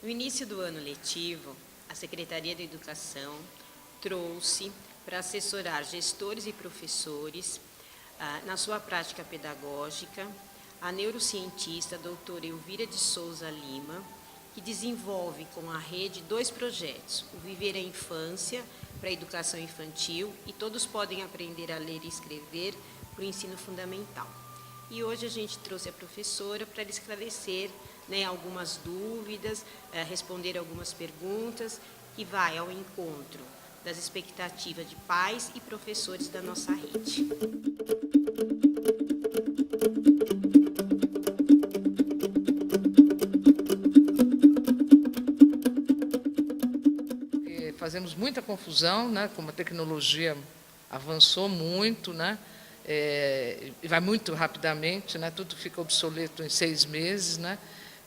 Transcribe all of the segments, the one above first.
No início do ano letivo, a Secretaria da Educação trouxe para assessorar gestores e professores, na sua prática pedagógica, a neurocientista a doutora Elvira de Souza Lima, que desenvolve com a rede 2 projetos, o Viver a Infância para a Educação Infantil e Todos Podem Aprender a Ler e Escrever para o Ensino Fundamental. E hoje a gente trouxe a professora para esclarecer, algumas dúvidas, responder algumas perguntas, que vai ao encontro das expectativas de pais e professores da nossa rede. Fazemos muita confusão, como a tecnologia avançou muito, e vai muito rapidamente, tudo fica obsoleto em 6 meses.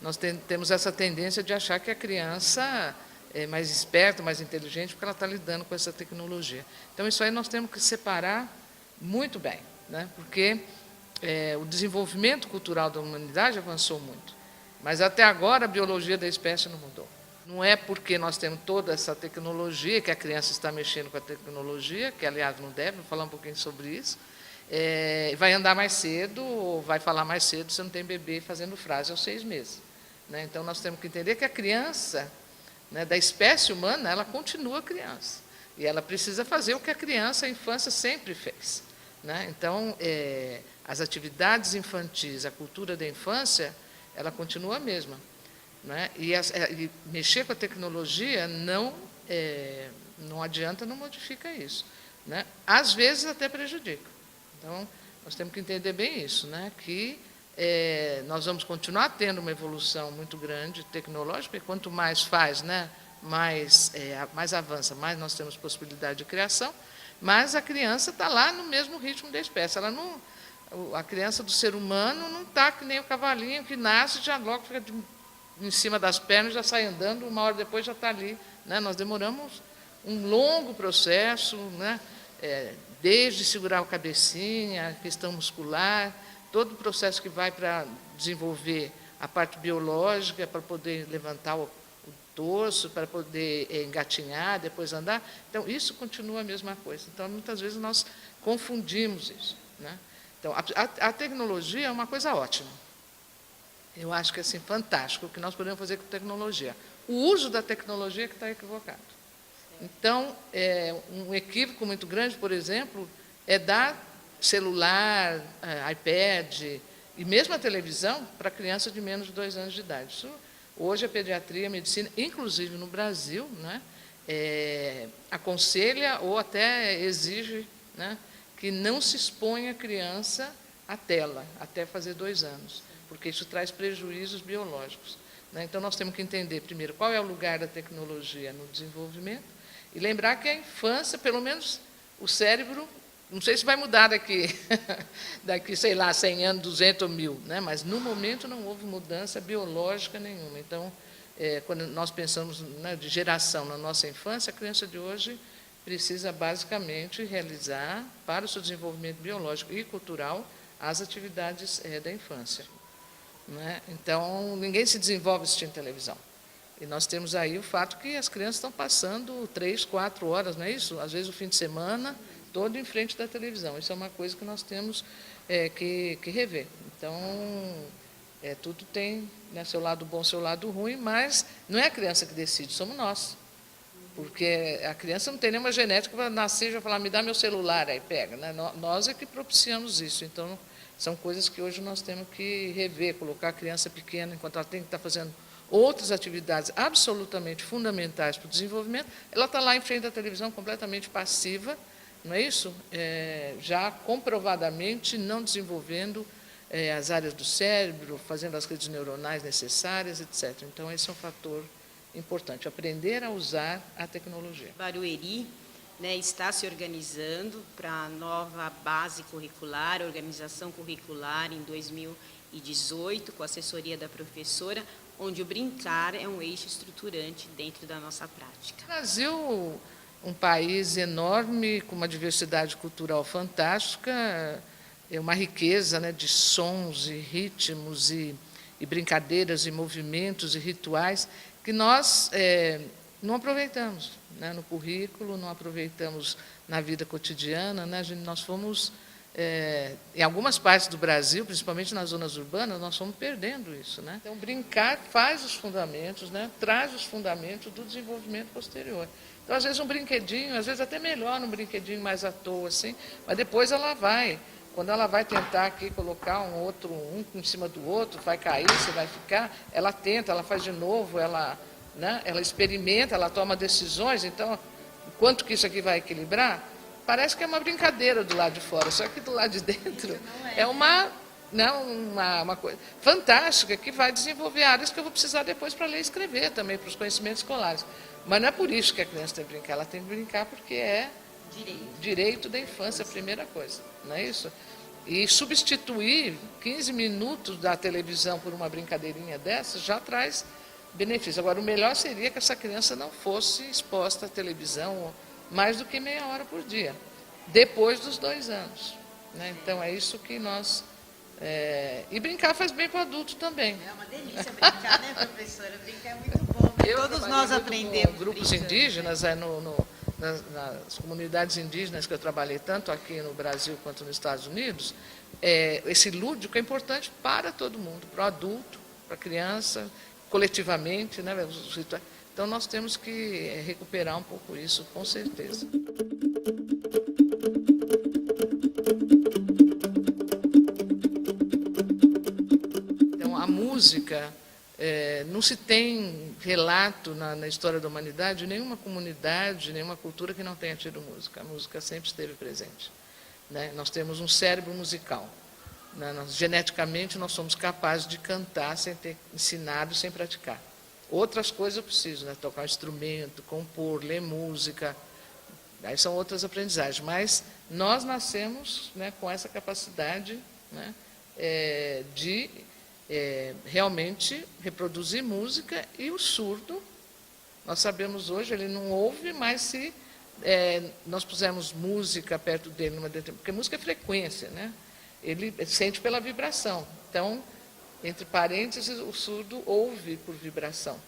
Nós temos essa tendência de achar que a criança é mais esperta, mais inteligente, porque ela está lidando com essa tecnologia. Então, isso aí nós temos que separar muito bem, porque o desenvolvimento cultural da humanidade avançou muito, mas até agora a biologia da espécie não mudou. Não é porque nós temos toda essa tecnologia que a criança está mexendo com a tecnologia, que, aliás, não deve, vou falar um pouquinho sobre isso, vai andar mais cedo ou vai falar mais cedo se não tem bebê fazendo frase aos 6 meses. Então, nós temos que entender que a criança, da espécie humana, ela continua criança. E ela precisa fazer o que a criança, a infância, sempre fez. Então, as atividades infantis, a cultura da infância, ela continua a mesma. E mexer com a tecnologia não adianta, não modifica isso. Às vezes até prejudica. Então, nós temos que entender bem isso, que nós vamos continuar tendo uma evolução muito grande tecnológica, e quanto mais faz, mais avança, mais nós temos possibilidade de criação, mas a criança está lá no mesmo ritmo da espécie. A criança do ser humano não está que nem o cavalinho que nasce e já logo fica em cima das pernas, já sai andando, 1 hora depois já está ali. Nós demoramos um longo processo, desde segurar a cabecinha, a questão muscular, todo o processo que vai para desenvolver a parte biológica, para poder levantar o torso, para poder engatinhar, depois andar. Então, isso continua a mesma coisa. Então, muitas vezes nós confundimos isso. Então, a tecnologia é uma coisa ótima. Eu acho que é assim, fantástico o que nós podemos fazer com tecnologia. O uso da tecnologia é que está equivocado. Então, um equívoco muito grande, por exemplo, é dar celular, iPad e mesmo a televisão para criança de menos de 2 anos de idade. Isso, hoje a pediatria, a medicina, inclusive no Brasil, aconselha ou até exige que não se exponha a criança à tela até fazer 2 anos, porque isso traz prejuízos biológicos. Então, nós temos que entender, primeiro, qual é o lugar da tecnologia no desenvolvimento, e lembrar que a infância, pelo menos o cérebro, não sei se vai mudar daqui, sei lá, 100 anos, 200 ou 1000, mas no momento não houve mudança biológica nenhuma. Então, quando nós pensamos de geração na nossa infância, a criança de hoje precisa basicamente realizar, para o seu desenvolvimento biológico e cultural, as atividades da infância. Então, ninguém se desenvolve assistindo televisão. E nós temos aí o fato que as crianças estão passando 3, 4 horas, não é isso? Às vezes o fim de semana, todo em frente da televisão. Isso é uma coisa que nós temos que rever. Então, tudo tem seu lado bom, seu lado ruim, mas não é a criança que decide, somos nós. Porque a criança não tem nenhuma genética para nascer e já falar, me dá meu celular, aí pega. Nós é que propiciamos isso. Então, são coisas que hoje nós temos que rever, colocar a criança pequena, enquanto ela tem que estar fazendo outras atividades absolutamente fundamentais para o desenvolvimento, ela está lá em frente da televisão completamente passiva, não é isso? Já comprovadamente não desenvolvendo as áreas do cérebro, fazendo as redes neuronais necessárias, etc. Então, esse é um fator importante, aprender a usar a tecnologia. Barueri está se organizando para a nova base curricular, organização curricular em 2018, com a assessoria da professora, onde o brincar é um eixo estruturante dentro da nossa prática. O Brasil, um país enorme, com uma diversidade cultural fantástica, é uma riqueza de sons e ritmos e e brincadeiras, e movimentos, e rituais, que nós não aproveitamos, né, no currículo, não aproveitamos na vida cotidiana, né, nós fomos, em algumas partes do Brasil, principalmente nas zonas urbanas, nós fomos perdendo isso, né? Então, brincar faz os fundamentos, né, traz os fundamentos do desenvolvimento posterior. Então, às vezes, um brinquedinho, às vezes até melhor um brinquedinho mais à toa, assim, mas depois ela vai, quando ela vai tentar aqui colocar um em cima do outro, vai cair, você vai ficar, ela tenta, ela faz de novo, né, ela experimenta, ela toma decisões, então, quanto que isso aqui vai equilibrar? Parece que é uma brincadeira do lado de fora, só que do lado de dentro é uma coisa fantástica que vai desenvolver áreas que eu vou precisar depois para ler e escrever também, para os conhecimentos escolares. Mas não é por isso que a criança tem que brincar, ela tem que brincar porque é direito da infância, a primeira coisa, não é isso? E substituir 15 minutos da televisão por uma brincadeirinha dessa já traz benefício. Agora, o melhor seria que essa criança não fosse exposta à televisão mais do que meia hora por dia, depois dos 2 anos. Né? Então, é isso que nós... E brincar faz bem para o adulto também. É uma delícia brincar, né, professora? Brincar é muito bom. Todos nós aprendemos. Grupos indígenas, nas comunidades indígenas que eu trabalhei tanto aqui no Brasil quanto nos Estados Unidos, esse lúdico é importante para todo mundo, para o adulto, para a criança, coletivamente, né? Então, nós temos que recuperar um pouco isso, com certeza. Então, a música, não se tem relato na história da humanidade de nenhuma comunidade, nenhuma cultura que não tenha tido música. A música sempre esteve presente. Né? Nós temos um cérebro musical. Né? Geneticamente, nós somos capazes de cantar sem ter ensinado, sem praticar. Outras coisas eu preciso, né? Tocar um instrumento, compor, ler música, aí são outras aprendizagens. Mas nós nascemos, né, com essa capacidade, né, de realmente reproduzir música, e o surdo, nós sabemos hoje, ele não ouve, mas se nós pusermos música perto dele, porque música é frequência, né? Ele sente pela vibração. Então, entre parênteses, o surdo ouve por vibração.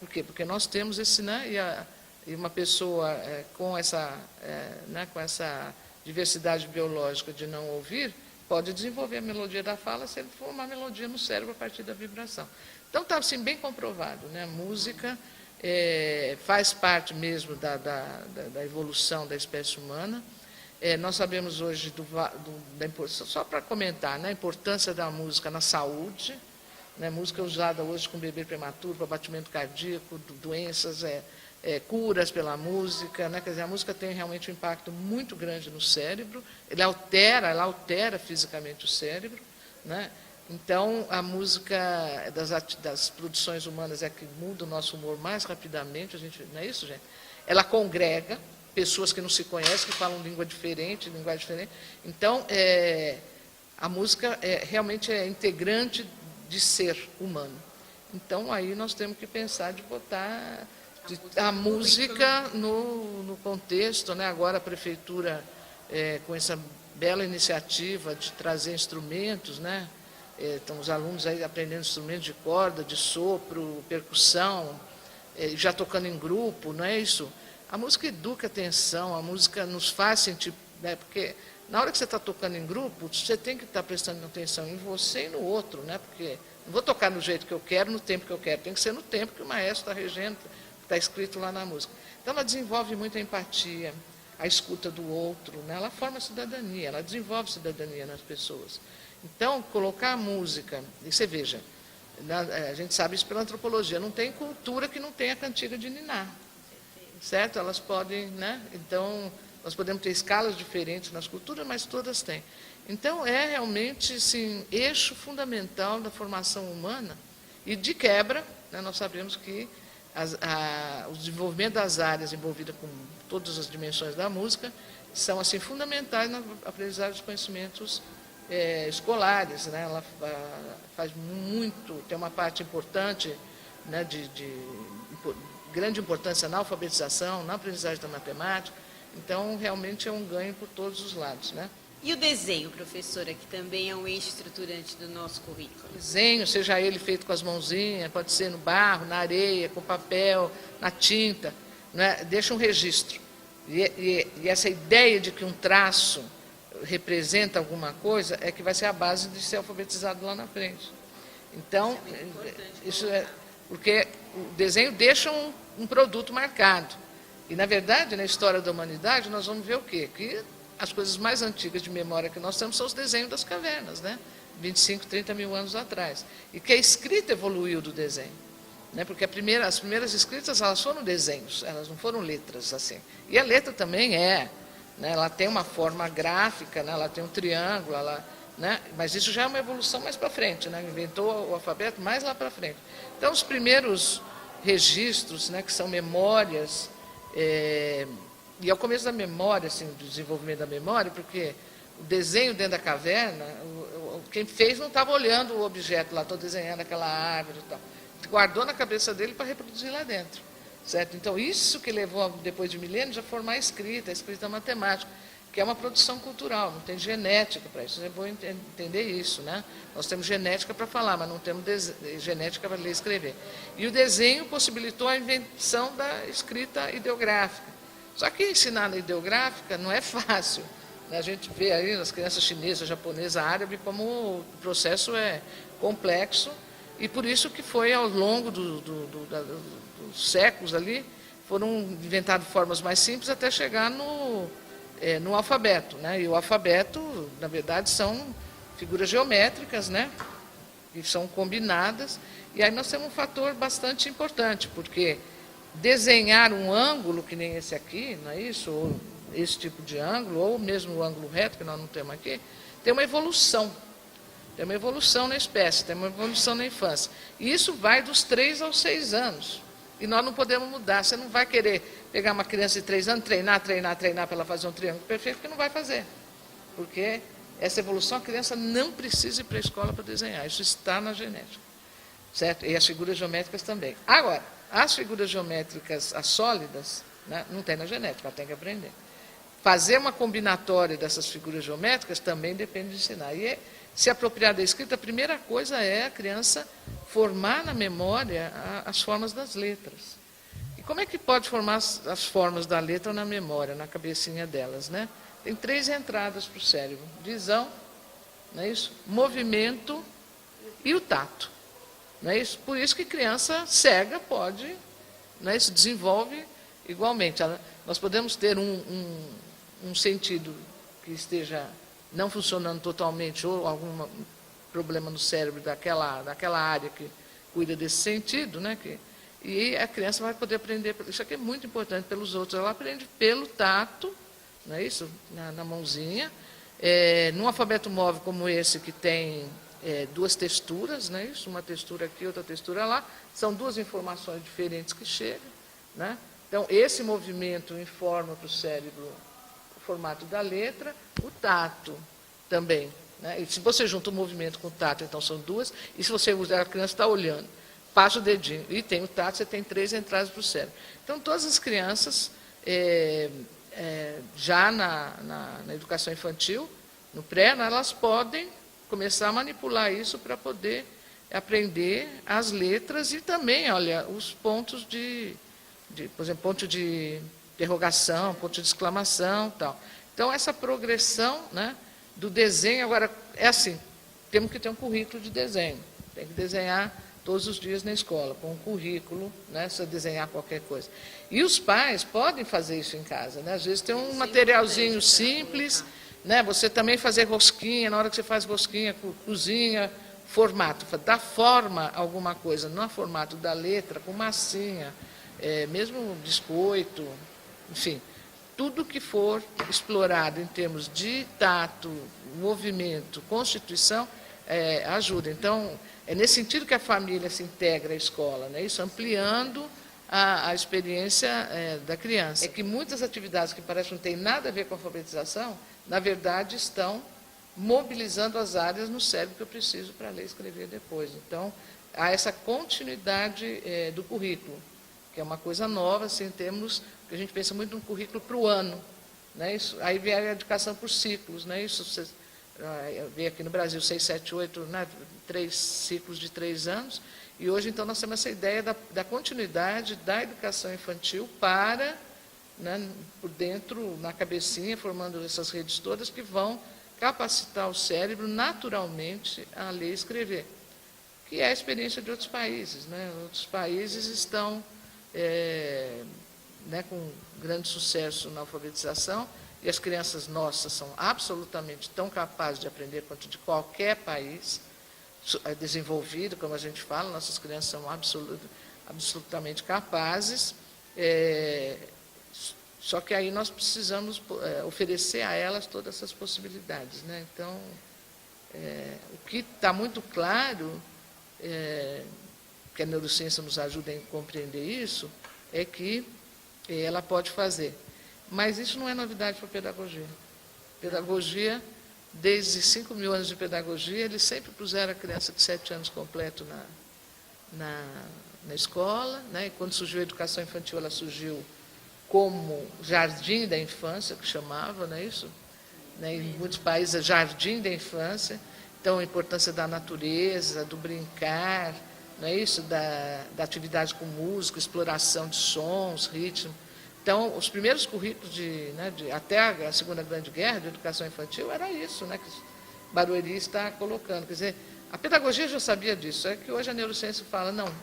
Por quê? Porque nós temos esse... Né, e uma pessoa com essa diversidade biológica de não ouvir, pode desenvolver a melodia da fala se ele for uma melodia no cérebro a partir da vibração. Então, está assim, bem comprovado. Né? A música faz parte mesmo da evolução da espécie humana. Nós sabemos hoje, só para comentar, né, a importância da música na saúde. Né, música usada hoje com bebê prematuro, para batimento cardíaco, doenças, curas pela música. Né, quer dizer, a música tem realmente um impacto muito grande no cérebro, ela altera fisicamente o cérebro. Né, então, a música das produções humanas é a que muda o nosso humor mais rapidamente, não é isso, gente? Ela congrega pessoas que não se conhecem, que falam língua diferente, linguagem diferente. Então, a música realmente é integrante de ser humano. Então, aí nós temos que pensar de botar a música no contexto. Né? Agora, a prefeitura, com essa bela iniciativa de trazer instrumentos, né? Estão os alunos aí aprendendo instrumentos de corda, de sopro, percussão, já tocando em grupo, não é isso? A música educa a atenção, a música nos faz sentir... Né? Porque na hora que você está tocando em grupo, você tem que estar prestando atenção em você e no outro, né? Porque não vou tocar no jeito que eu quero, no tempo que eu quero, tem que ser no tempo que o maestro está regendo, está escrito lá na música. Então, ela desenvolve muita empatia, a escuta do outro, né? Ela forma cidadania, ela desenvolve cidadania nas pessoas. Então, colocar a música, e você veja, a gente sabe isso pela antropologia, não tem cultura que não tenha cantiga de niná, certo? Elas podem, né? Então, nós podemos ter escalas diferentes nas culturas, mas todas têm. Então, é realmente, sim, eixo fundamental da formação humana. E, de quebra, né, nós sabemos que o desenvolvimento das áreas envolvidas com todas as dimensões da música são, assim, fundamentais na aprendizagem dos conhecimentos escolares. Né? Ela faz muito, tem uma parte importante, né, de grande importância na alfabetização, na aprendizagem da matemática. Então, realmente é um ganho por todos os lados. Né? E o desenho, professora, que também é um eixo estruturante do nosso currículo? Desenho, seja ele feito com as mãozinhas, pode ser no barro, na areia, com papel, na tinta, né? Deixa um registro. E essa ideia de que um traço representa alguma coisa é que vai ser a base de ser alfabetizado lá na frente. Então, isso é porque o desenho deixa um produto marcado. E, na verdade, na história da humanidade, nós vamos ver o quê? Que as coisas mais antigas de memória que nós temos são os desenhos das cavernas, né? 25, 30 mil anos atrás. E que a escrita evoluiu do desenho. Né? Porque as primeiras escritas elas foram desenhos, elas não foram letras assim. E a letra também né? Ela tem uma forma gráfica, né? Ela tem um triângulo, né? Mas isso já é uma evolução mais para frente, né? Inventou o alfabeto mais lá para frente. Então, os primeiros registros, né, que são memórias, e ao começo da memória, assim, do desenvolvimento da memória, porque o desenho dentro da caverna, quem fez não estava olhando o objeto lá, estou desenhando aquela árvore e tal. Guardou na cabeça dele para reproduzir lá dentro. Certo? Então, isso que levou, depois de milênios, a formar a escrita matemática, que é uma produção cultural, não tem genética para isso. Você vai entender isso, né? Nós temos genética para falar, mas não temos genética para ler e escrever. E o desenho possibilitou a invenção da escrita ideográfica. Só que ensinar na ideográfica não é fácil. Né? A gente vê aí nas crianças chinesas, japonesas, árabes, como o processo é complexo, e por isso que foi ao longo dos séculos ali, foram inventadas formas mais simples até chegar no alfabeto. Né? E o alfabeto, na verdade, são figuras geométricas, né? Que são combinadas. E aí nós temos um fator bastante importante, porque desenhar um ângulo, que nem esse aqui, não é isso? Ou esse tipo de ângulo, ou mesmo o ângulo reto, que nós não temos aqui, tem uma evolução. Tem uma evolução na espécie, tem uma evolução na infância. E isso vai dos 3 aos 6 anos. E nós não podemos mudar. Você não vai querer pegar uma criança de 3 anos, treinar para ela fazer um triângulo perfeito, porque não vai fazer. Porque essa evolução, a criança não precisa ir para a escola para desenhar. Isso está na genética. Certo? E as figuras geométricas também. Agora, as figuras geométricas, as sólidas, né, não tem na genética, ela tem que aprender. Fazer uma combinatória dessas figuras geométricas também depende de ensinar. E se apropriar da escrita, a primeira coisa é a criança formar na memória as formas das letras. E como é que pode formar as formas da letra na memória, na cabecinha delas, né? Tem 3 entradas para o cérebro: visão, não é isso? Movimento e o tato. Não é isso? Por isso que criança cega pode, não é isso? Desenvolve igualmente. Nós podemos ter um sentido que esteja não funcionando totalmente, ou algum problema no cérebro daquela área que cuida desse sentido, né? E a criança vai poder aprender, isso aqui é muito importante, pelos outros. Ela aprende pelo tato, não é isso? Na mãozinha. Num alfabeto móvel como esse, que tem 2 texturas, não é isso? Uma textura aqui, outra textura lá, são 2 informações diferentes que chegam, né? Então, esse movimento informa para o cérebro o formato da letra, o tato também. Né? E se você junta o movimento com o tato, então são 2, e se você usar, a criança está olhando, passa o dedinho, e tem o tato, você tem 3 entradas para o cérebro. Então, todas as crianças, já na educação infantil, no pré, elas podem começar a manipular isso para poder aprender as letras e também, olha, os pontos por exemplo, ponto de interrogação, ponto de exclamação, tal. Então, essa progressão, né, do desenho, agora, é assim, temos que ter um currículo de desenho, tem que desenhar todos os dias na escola, com um currículo, né, se desenhar qualquer coisa. E os pais podem fazer isso em casa, né? Às vezes tem um materialzinho simples, né, você também fazer rosquinha, na hora que você faz rosquinha, cozinha, formato, dá forma a alguma coisa, não é formato da letra, com massinha, mesmo biscoito, enfim, tudo que for explorado em termos de tato, movimento, constituição, ajuda. Então, é nesse sentido que a família se integra à escola, né? Isso ampliando a experiência da criança. É que muitas atividades que parecem não ter nada a ver com a alfabetização, na verdade, estão mobilizando as áreas no cérebro que eu preciso para ler e escrever depois. Então, há essa continuidade do currículo, que é uma coisa nova, assim, em termos que a gente pensa muito no currículo para o ano. né? Isso, aí vem a educação por ciclos, né? Isso você vê aqui no Brasil 6, 7, 8, né? 3 ciclos de 3 anos, e hoje então nós temos essa ideia da continuidade da educação infantil para, né, por dentro, na cabecinha, formando essas redes todas que vão capacitar o cérebro naturalmente a ler e escrever, que é a experiência de outros países, né? Outros países estão né, com grande sucesso na alfabetização, e as crianças nossas são absolutamente tão capazes de aprender quanto de qualquer país desenvolvido, como a gente fala, nossas crianças são absolutamente capazes, só que aí nós precisamos oferecer a elas todas essas possibilidades, né? Então, o que está muito claro, que a neurociência nos ajuda a compreender isso, é que ela pode fazer. Mas isso não é novidade para a pedagogia. Pedagogia, desde 5.000 anos de pedagogia, eles sempre puseram a criança de 7 anos completo na escola, né? E quando surgiu a educação infantil, ela surgiu como jardim da infância, que chamava, não é isso? Né? Em muitos países é jardim da infância. Então, a importância da natureza, do brincar, não é isso? Da atividade com música, exploração de sons, ritmo. Então, os primeiros currículos até a Segunda Grande Guerra de educação infantil era isso, né, que Barueri está colocando. Quer dizer, a pedagogia já sabia disso, é que hoje a neurociência fala, não,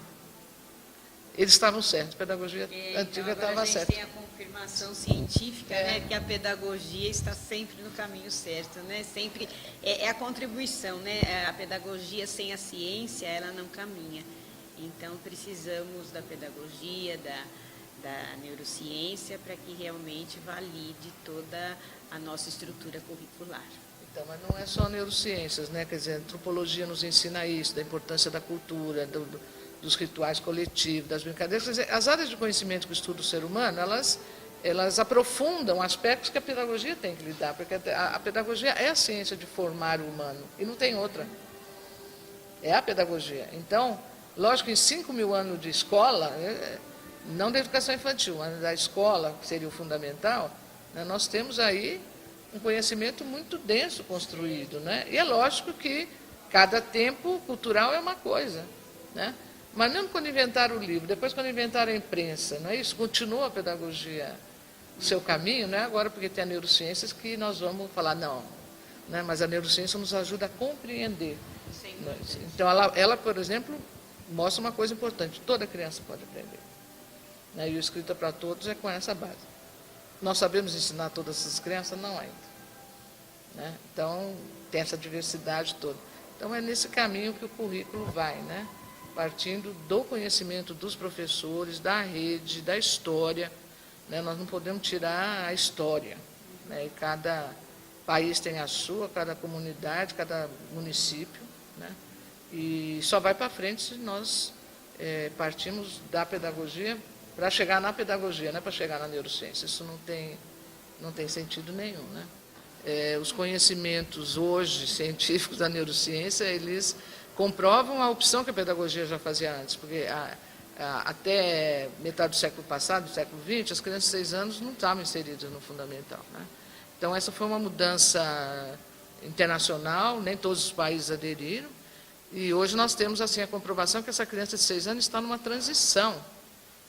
eles estavam certos, a pedagogia antiga estava certa. A gente tem a confirmação científica, né, que a pedagogia está sempre no caminho certo, né, sempre é a contribuição, né, a pedagogia sem a ciência, ela não caminha. Então, precisamos da pedagogia, da neurociência, para que realmente valide toda a nossa estrutura curricular. Então, mas não é só neurociências, né? Quer dizer, a antropologia nos ensina isso, da importância da cultura, dos rituais coletivos, das brincadeiras. Quer dizer, as áreas de conhecimento que estudam o ser humano, elas aprofundam aspectos que a pedagogia tem que lidar, porque a pedagogia é a ciência de formar o humano, e não tem outra. É a pedagogia. Então, lógico que em 5.000 anos de escola, não da educação infantil, mas da escola, que seria o fundamental, né, nós temos aí um conhecimento muito denso construído, né? E é lógico que cada tempo cultural é uma coisa, né? Mas mesmo quando inventaram o livro, depois quando inventaram a imprensa, não é isso? Continua a pedagogia o seu caminho, não é agora porque tem a neurociências que nós vamos falar, não, né? Mas a neurociência nos ajuda a compreender. Né? Então, ela, por exemplo, mostra uma coisa importante, toda criança pode aprender. E o Escrita para Todos é com essa base. Nós sabemos ensinar todas essas crianças? Não ainda. Né? Então, tem essa diversidade toda. Então, é nesse caminho que o currículo vai, né? Partindo do conhecimento dos professores, da rede, da história. Né? Nós não podemos tirar a história. Né? E cada país tem a sua, cada comunidade, cada município. Né? E só vai para frente se nós partimos da pedagogia para chegar na pedagogia, não é para chegar na neurociência. Isso não tem sentido nenhum, né? Os conhecimentos hoje científicos da neurociência, eles comprovam a opção que a pedagogia já fazia antes, porque até metade do século passado, do século XX, as crianças de 6 anos não estavam inseridas no fundamental, né? Então, essa foi uma mudança internacional, nem todos os países aderiram, e hoje nós temos assim a comprovação que essa criança de 6 anos está numa transição.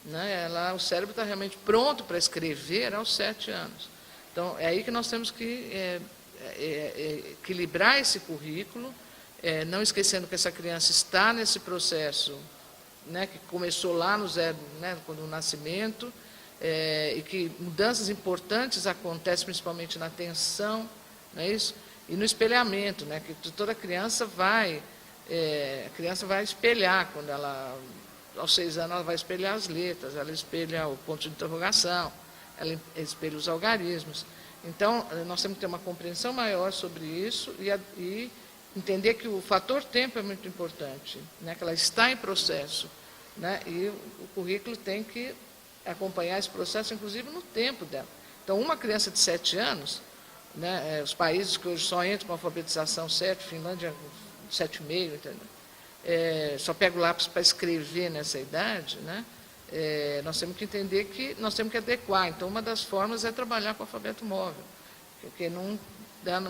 Né? O cérebro está realmente pronto para escrever aos 7 anos. Então, é aí que nós temos que equilibrar esse currículo, não esquecendo que essa criança está nesse processo, né, que começou lá no zero, né, quando o nascimento, e que mudanças importantes acontecem principalmente na atenção, não é isso? E no espelhamento, né, que toda criança vai espelhar quando ela... Aos 6 anos, ela vai espelhar as letras, ela espelha o ponto de interrogação, ela espelha os algarismos. Então, nós temos que ter uma compreensão maior sobre isso e entender que o fator tempo é muito importante, né? Que ela está em processo, né? E o currículo tem que acompanhar esse processo, inclusive no tempo dela. Então, uma criança de 7 anos, né? Os países que hoje só entram com alfabetização 7, Finlândia 7,5, entendeu? Só pega o lápis para escrever nessa idade, né? nós temos que entender que nós temos que adequar. Então, uma das formas é trabalhar com o alfabeto móvel, porque não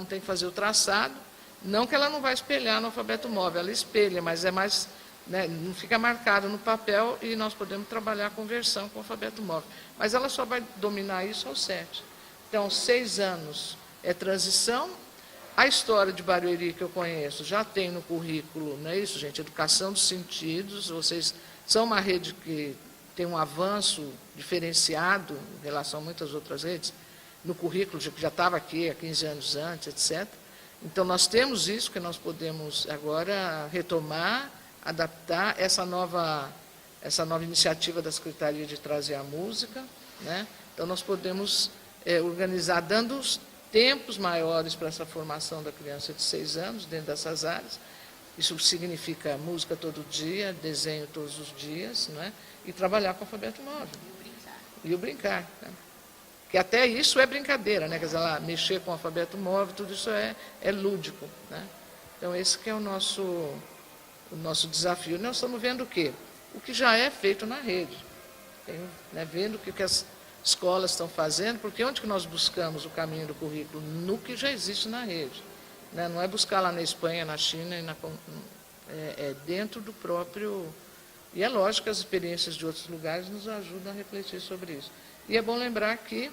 tem que fazer o traçado, não que ela não vai espelhar no alfabeto móvel, ela espelha, mas é mais, né, não fica marcado no papel e nós podemos trabalhar a conversão com o alfabeto móvel. Mas ela só vai dominar isso aos 7. Então, 6 anos é transição. A história de Barueri que eu conheço já tem no currículo, não é isso, gente? Educação dos sentidos. Vocês são uma rede que tem um avanço diferenciado em relação a muitas outras redes, no currículo que já estava aqui há 15 anos antes, etc. Então, nós temos isso que nós podemos agora retomar, adaptar essa nova iniciativa da Secretaria de trazer a música, né? Então, nós podemos organizar, dando os tempos maiores para essa formação da criança de 6 anos, dentro dessas áreas. Isso significa música todo dia, desenho todos os dias, não é? E trabalhar com o alfabeto móvel. E o brincar. Né? Que até isso é brincadeira, né? Quer dizer, lá, mexer com o alfabeto móvel, tudo isso é lúdico. Né? Então, esse que é o nosso desafio. Nós estamos vendo o quê? O que já é feito na rede. Né? Vendo o que as escolas estão fazendo, porque onde que nós buscamos o caminho do currículo? No que já existe na rede. Né? Não é buscar lá na Espanha, na China, é dentro do próprio... E é lógico que as experiências de outros lugares nos ajudam a refletir sobre isso. E é bom lembrar que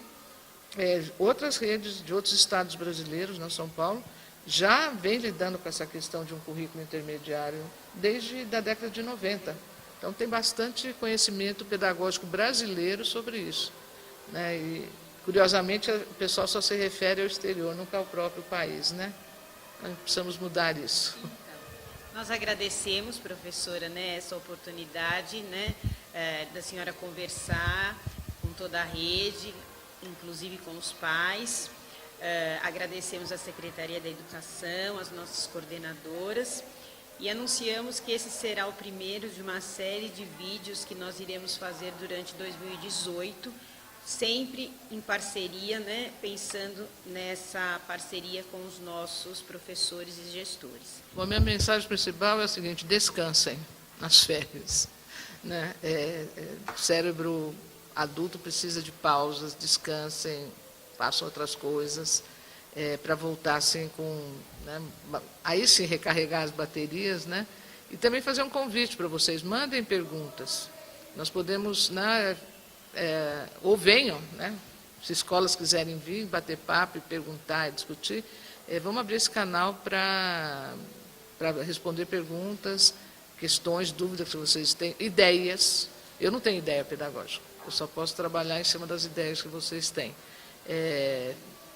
outras redes de outros estados brasileiros, na São Paulo, já vem lidando com essa questão de um currículo intermediário desde a década de 90. Então, tem bastante conhecimento pedagógico brasileiro sobre isso. Né? E, curiosamente, o pessoal só se refere ao exterior, nunca ao próprio país. Né? Então, precisamos mudar isso. Nós agradecemos, professora, né, essa oportunidade, né, da senhora conversar com toda a rede, inclusive com os pais. Agradecemos à Secretaria da Educação, as nossas coordenadoras, e anunciamos que esse será o primeiro de uma série de vídeos que nós iremos fazer durante 2018, sempre em parceria, né, pensando nessa parceria com os nossos professores e gestores. Bom, a minha mensagem principal é a seguinte: descansem nas férias. Né? O cérebro adulto precisa de pausas, descansem, façam outras coisas, para voltar assim com... Né, aí sim recarregar as baterias, né? E também fazer um convite para vocês, mandem perguntas. Nós podemos... ou venham, né? Se escolas quiserem vir, bater papo, perguntar e discutir, vamos abrir esse canal para responder perguntas, questões, dúvidas que vocês têm, ideias. Eu não tenho ideia pedagógica, eu só posso trabalhar em cima das ideias que vocês têm.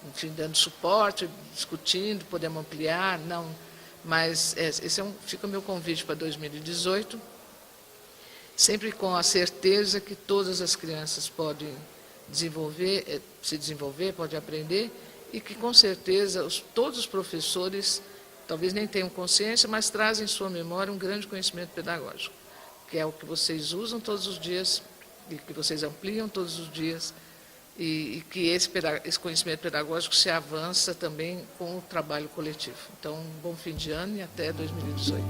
Enfim, dando suporte, discutindo, podemos ampliar, não. Mas esse fica o meu convite para 2018, sempre com a certeza que todas as crianças podem se desenvolver, podem aprender, e que, com certeza, todos os professores, talvez nem tenham consciência, mas trazem em sua memória um grande conhecimento pedagógico, que é o que vocês usam todos os dias, e que vocês ampliam todos os dias, e que esse conhecimento pedagógico se avança também com o trabalho coletivo. Então, um bom fim de ano e até 2018.